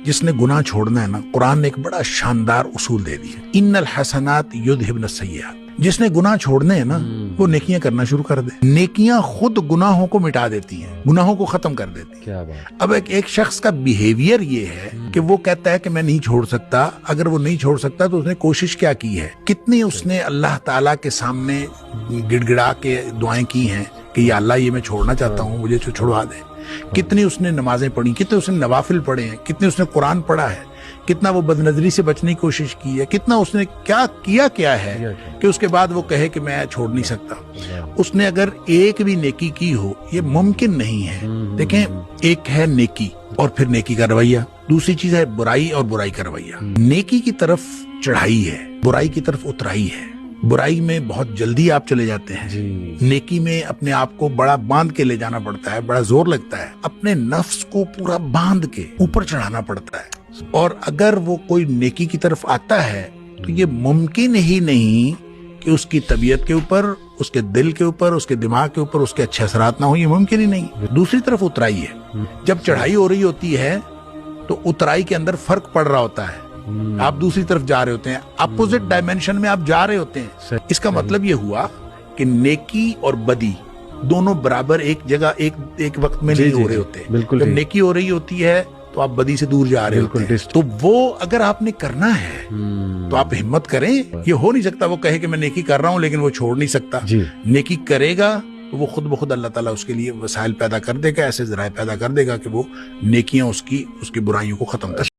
جس نے گناہ چھوڑنا ہے نا، قرآن نے ایک بڑا شاندار اصول دے دیا، ان الحسنات یذہبن السیئات۔ جس نے گناہ چھوڑنے ہیں نا وہ نیکیاں کرنا شروع کر دے۔ نیکیاں خود گناہوں کو مٹا دیتی ہیں، گناہوں کو ختم کر دیتی ہیں۔ کیا بات۔ اب ایک شخص کا بیہیویئر یہ ہے کہ وہ کہتا ہے کہ میں نہیں چھوڑ سکتا۔ اگر وہ نہیں چھوڑ سکتا تو اس نے کوشش کیا کی ہے، کتنی اس نے اللہ تعالیٰ کے سامنے گڑ گڑا کے دعائیں کی ہیں کہ یا اللہ یہ میں چھوڑنا چاہتا ہوں، مجھے چھڑوا دے۔ کتنی اس نے نمازیں پڑھی، کتنے اس نے نوافل پڑھے ہیں، کتنے اس نے قرآن پڑھا ہے، کتنا وہ بد نظری سے بچنے کی کوشش کی ہے، کتنا اس نے کیا ہے کہ اس کے بعد وہ کہے کہ میں چھوڑ نہیں سکتا۔ اس نے اگر ایک بھی نیکی کی ہو، یہ ممکن نہیں ہے۔ دیکھیں، ایک ہے نیکی اور پھر نیکی کا رویہ، دوسری چیز ہے برائی اور برائی کا رویہ۔ نیکی کی طرف چڑھائی ہے، برائی کی طرف اترائی ہے۔ برائی میں بہت جلدی آپ چلے جاتے ہیں، نیکی میں اپنے آپ کو بڑا باندھ کے لے جانا پڑتا ہے، بڑا زور لگتا ہے، اپنے نفس کو پورا باندھ کے اوپر چڑھانا پڑتا ہے۔ اور اگر وہ کوئی نیکی کی طرف آتا ہے تو یہ ممکن ہی نہیں کہ اس کی طبیعت کے اوپر، اس کے دل کے اوپر، اس کے دماغ کے اوپر اس کے اچھے اثرات نہ ہوں، یہ ممکن ہی نہیں۔ دوسری طرف اترائی ہے، جب چڑھائی ہو رہی ہوتی ہے تو اترائی کے اندر فرق پڑ رہا ہوتا ہے، آپ دوسری طرف جا رہے ہوتے ہیں، اپوزٹ ڈائمینشن میں آپ جا رہے ہوتے ہیں۔ اس کا مطلب یہ ہوا کہ نیکی اور بدی دونوں برابر ایک جگہ ایک وقت میں نہیں ہو رہے ہوتے۔ جب نیکی ہو رہی ہوتی ہے تو آپ بدی سے دور جا رہے ہوتے ہیں۔ تو وہ اگر آپ نے کرنا ہے تو آپ ہمت کریں۔ یہ ہو نہیں سکتا وہ کہے کہ میں نیکی کر رہا ہوں لیکن وہ چھوڑ نہیں سکتا۔ نیکی کرے گا تو وہ خود بخود اللہ تعالیٰ اس کے لیے وسائل پیدا کر دے گا، ایسے ذرائع پیدا کر دے گا کہ وہ نیکیاں اس کی برائیوں کو ختم کر